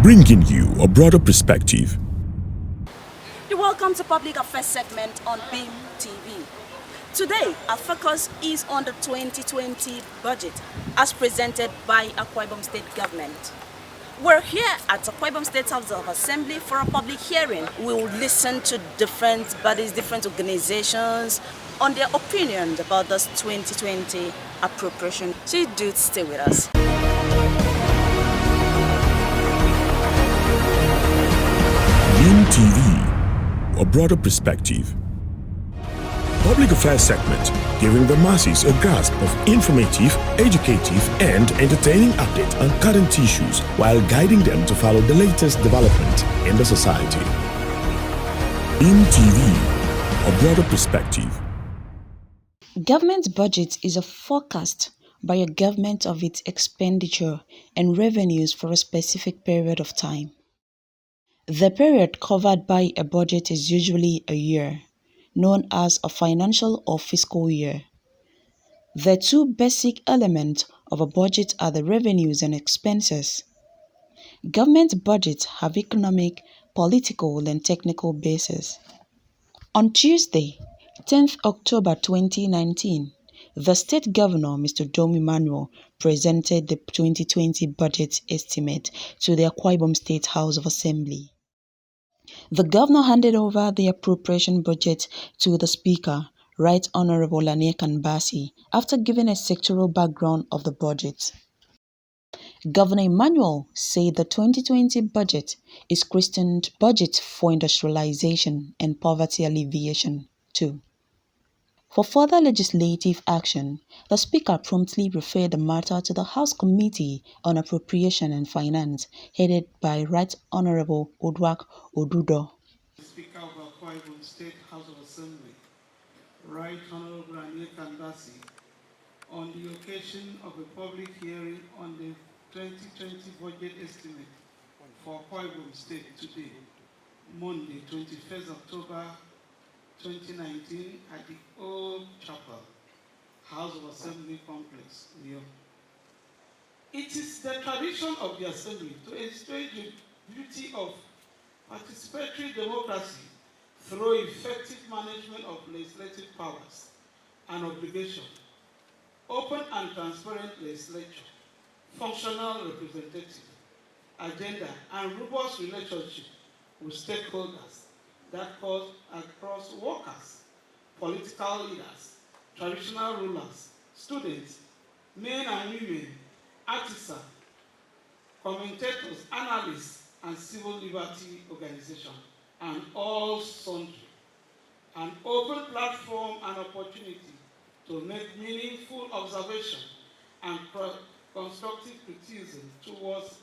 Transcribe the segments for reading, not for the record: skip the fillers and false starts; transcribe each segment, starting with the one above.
bringing you a broader perspective. Welcome to Public Affairs segment on BEAM TV. Today, our focus is on the 2020 budget as presented by Akwa Ibom State Government. We're here at Akwa Ibom State House of Assembly for a public hearing. We will listen to different bodies, different organizations on their opinions about this 2020 appropriation. So do stay with us. BEAM TV, a broader perspective. Public Affairs segment, giving the masses a grasp of informative, educative, and entertaining updates on current issues while guiding them to follow the latest development in the society. BEAM TV, a broader perspective. Government budget is a forecast by a government of its expenditure and revenues for a specific period of time. The period covered by a budget is usually a year, known as a financial or fiscal year. The two basic elements of a budget are the revenues and expenses. Government budgets have economic, political, and technical bases. On Tuesday, 10th October 2019, the State Governor, Mr. Dominic, presented the 2020 budget estimate to the Akwa Ibom State House of Assembly. The Governor handed over the appropriation budget to the Speaker, Right Honorable Aniek after giving a sectoral background of the budget. Governor Emmanuel said the 2020 budget is christened Budget for Industrialization and Poverty Alleviation too. For further legislative action, the Speaker promptly referred the matter to the House Committee on Appropriation and Finance, headed by Right Honorable Odwak Odudo. Speaker of Akwa Ibom State House of Assembly, Right Honorable Aniek on the occasion of a public hearing on the 2020 budget estimate for Akwa Ibom State today, Monday, 21st October 2019 at the Old Chapel, House of Assembly Complex, New York. It is the tradition of the Assembly to illustrate the beauty of participatory democracy through effective management of legislative powers and obligations, open and transparent legislature, functional representative, agenda, and robust relationship with stakeholders that cut across workers, political leaders, traditional rulers, students, men and women, artisans, commentators, analysts, and civil liberty organizations, and all sundry. An open platform and opportunity to make meaningful observation and constructive criticism towards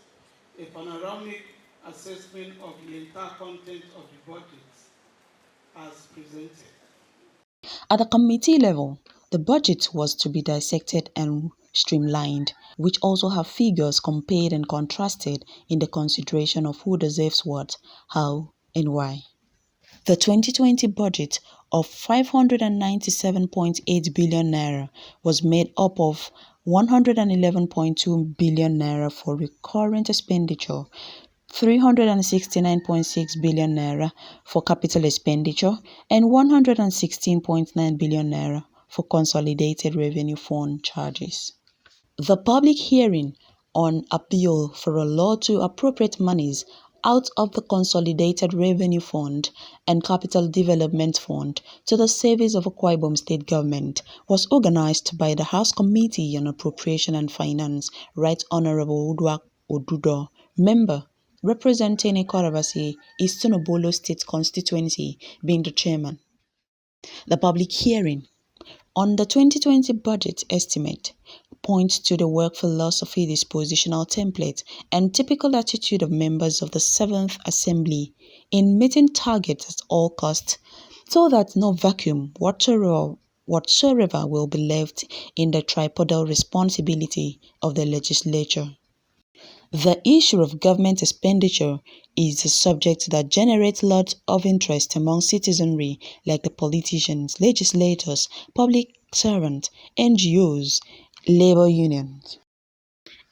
a panoramic assessment of the entire content of the budget as presented. At the committee level, the budget was to be dissected and streamlined, which also have figures compared and contrasted in the consideration of who deserves what, how, and why. The 2020 budget of 597.8 billion naira was made up of 111.2 billion naira for recurrent expenditure, 369.6 billion naira for capital expenditure, and 116.9 billion naira for consolidated revenue fund charges. The public hearing on appeal for a law to appropriate monies out of the Consolidated Revenue Fund and Capital Development Fund to the service of Akwa Ibom State Government was organized by the House Committee on Appropriation and Finance, Right Honorable Odwak Odudo, member representing Ekorabasi, Eastern Obolo State Constituency, being the chairman. The public hearing on the 2020 budget estimate points to the work philosophy, dispositional template, and typical attitude of members of the 7th Assembly in meeting targets at all costs, so that no vacuum whatsoever will be left in the tripodal responsibility of the legislature. The issue of government expenditure is a subject that generates lots of interest among citizenry like the politicians, legislators, public servants, NGOs, labor unions.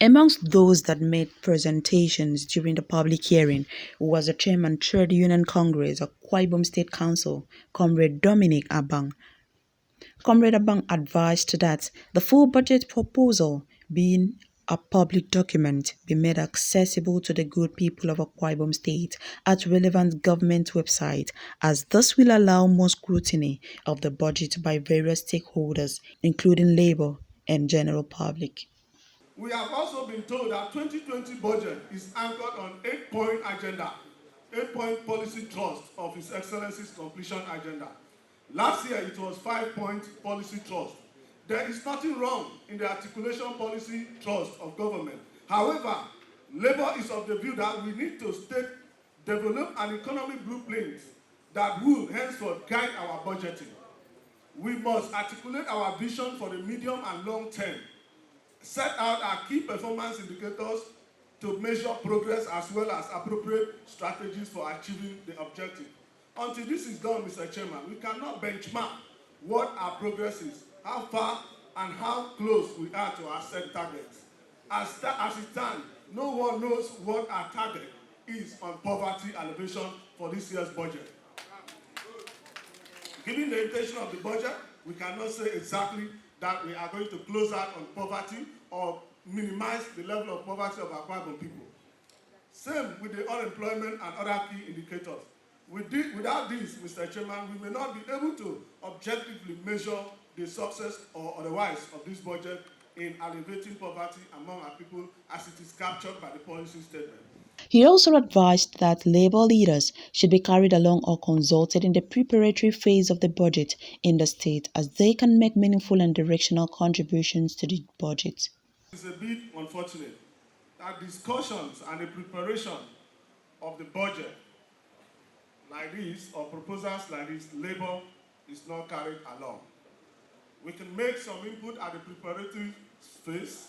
Amongst those that made presentations during the public hearing was the chairman Trade Union Congress of Akwa Ibom State Council, Comrade Dominic Abang. Comrade Abang advised that the full budget proposal, being a public document, be made accessible to the good people of Akwa Ibom State at relevant government websites, as this will allow more scrutiny of the budget by various stakeholders, including labor and general public. We have also been told that 2020 budget is anchored on 8-point agenda, 8-point policy thrust of His Excellency's completion agenda. Last year, it was 5-point policy thrust. There is nothing wrong in the articulation policy thrust of government. However, Labour is of the view that we need to develop an economic blueprint that will henceforth guide our budgeting. We must articulate our vision for the medium and long term, set out our key performance indicators to measure progress as well as appropriate strategies for achieving the objective. Until this is done, Mr. Chairman, we cannot benchmark what our progress is, how far and how close we are to our set targets. As it stands, no one knows what our target is on poverty alleviation for this year's budget. Given the intention of the budget, we cannot say exactly that we are going to close out on poverty or minimize the level of poverty of Akwa Ibom people. Same with the unemployment and other key indicators. Without this, Mr. Chairman, we may not be able to objectively measure the success or otherwise of this budget in alleviating poverty among our people as it is captured by the policy statement. He also advised that labor leaders should be carried along or consulted in the preparatory phase of the budget in the state, as they can make meaningful and directional contributions to the budget. It's a bit unfortunate that discussions and the preparation of the budget like this or proposals like this, labor is not carried along. We can make some input at the preparatory phase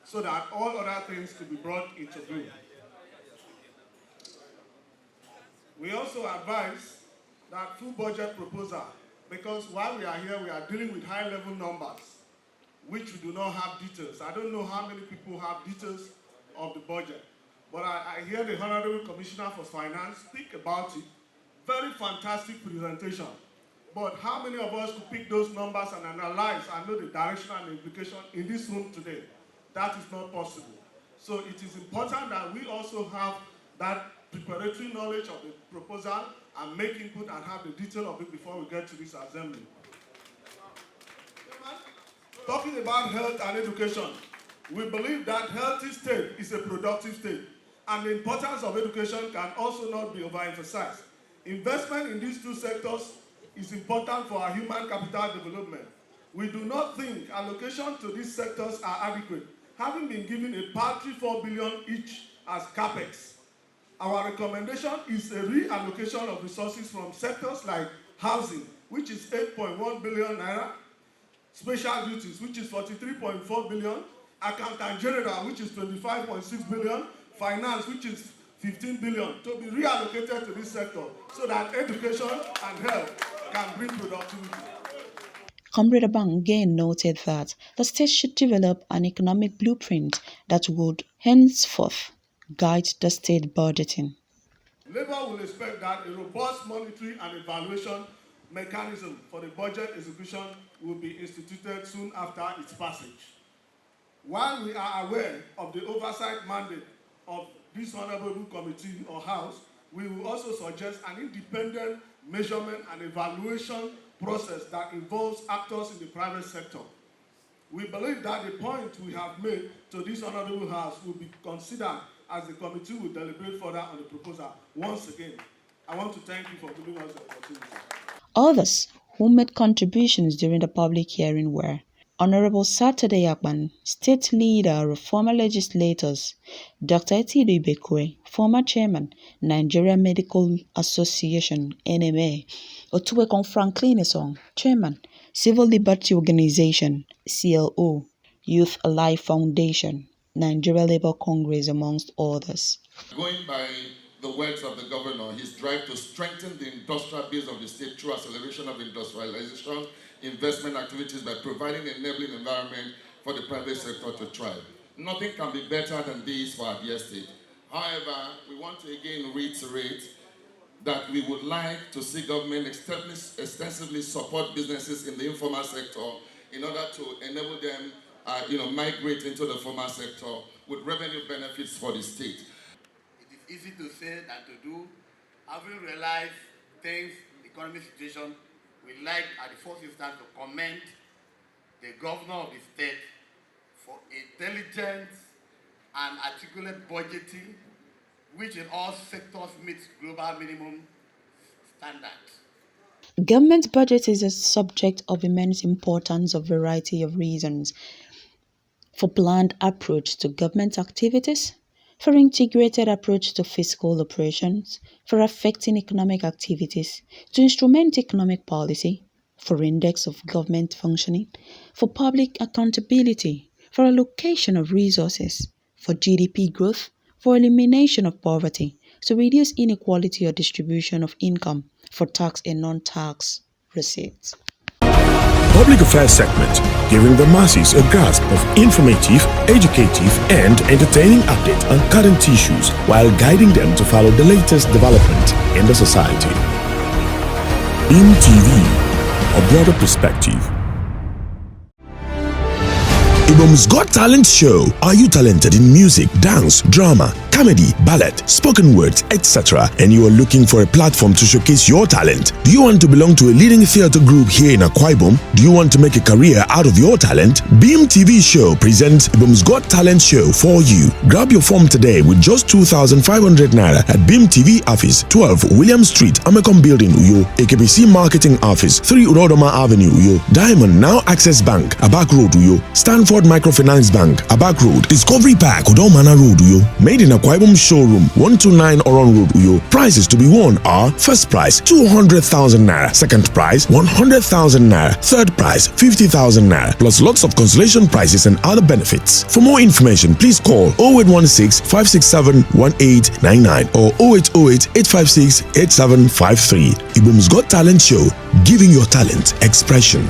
so that all other things could be brought into view. We also advise that full budget proposal, because while we are here, we are dealing with high-level numbers, which we do not have details. I don't know how many people have details of the budget, but I hear the Honorable Commissioner for Finance speak about it. Very fantastic presentation. But how many of us could pick those numbers and analyze and know the direction and the implication in this room today? That is not possible. So it is important that we also have that preparatory knowledge of the proposal and make input and have the detail of it before we get to this assembly. Talking about health and education, we believe that healthy state is a productive state, and the importance of education can also not be overemphasized. Investment in these two sectors is important for our human capital development. We do not think allocation to these sectors are adequate, having been given a paltry 4 billion each as capex. Our recommendation is a reallocation of resources from sectors like housing, which is 8.1 billion naira, special duties, which is 43.4 billion, accountant general, which is 25.6 billion, finance, which is 15 billion, to be reallocated to this sector so that education and health can bring productivity. Comrade Abang again noted that the state should develop an economic blueprint that would henceforth guide the state budgeting. Labour will expect that a robust monitoring and evaluation mechanism for the budget execution will be instituted soon after its passage. While we are aware of the oversight mandate of this Honourable Committee or House, we will also suggest an independent measurement and evaluation process that involves actors in the private sector. We believe that the point we have made to this Honourable House will be considered as the committee will deliberate further on the proposal. Once again, I want to thank you for giving us the opportunity. Others who made contributions during the public hearing were Honorable Saturday Akpan, State Leader of former legislators, Dr. Etido Ibekwe, former Chairman, Nigeria Medical Association, NMA, Otuwekon Franklin Esong, Chairman, Civil Liberty Organization, CLO, Youth Alive Foundation, Nigeria Labour Congress, amongst others. Going by the words of the governor, his drive to strengthen the industrial base of the state through acceleration of industrialization, investment activities by providing an enabling environment for the private sector to thrive. Nothing can be better than this for Abia State. However, we want to again reiterate that we would like to see government extensively support businesses in the informal sector in order to enable them migrate into the formal sector with revenue benefits for the state. It is easy to say than to do. Having realized things, economic situation, we like at the first instance to commend the governor of the state for intelligent and articulate budgeting, which in all sectors meets global minimum standards. Government budget is a subject of immense importance for a variety of reasons: for planned approach to government activities, for integrated approach to fiscal operations, for affecting economic activities, to instrument economic policy, for index of government functioning, for public accountability, for allocation of resources, for GDP growth, for elimination of poverty, to reduce inequality or distribution of income, for tax and non-tax receipts. Public affairs segment, giving the masses a grasp of informative, educative, and entertaining updates on current issues while guiding them to follow the latest development in the society. Beam TV, a broader perspective. Abang's Got Talent Show. Are you talented in music, dance, drama, comedy, ballet, spoken words, etc., and you are looking for a platform to showcase your talent? Do you want to belong to a leading theatre group here in Akwa Ibom? Do you want to make a career out of your talent? Beam TV Show presents Abang's Got Talent Show for you. Grab your form today with just 2,500 naira at Beam TV Office, 12 William Street, Amekom Building, Uyo, AKPC Marketing Office, 3 Urodoma Avenue, Uyo, Diamond Now Access Bank, Abak Road, Uyo, Stanford Microfinance Bank, Abak Road, Discovery Park, Udomana Road, Uyo. Made in Akwa Ibom Showroom, 129 Oron Road, Uyo. Prizes to be won are: first prize 200,000 naira, second prize 100,000 naira, third prize 50,000 naira, plus lots of consolation prizes and other benefits. For more information, please call 0816 567 1899 or 0808 856 8753. Abang's Got Talent Show, giving your talent expression.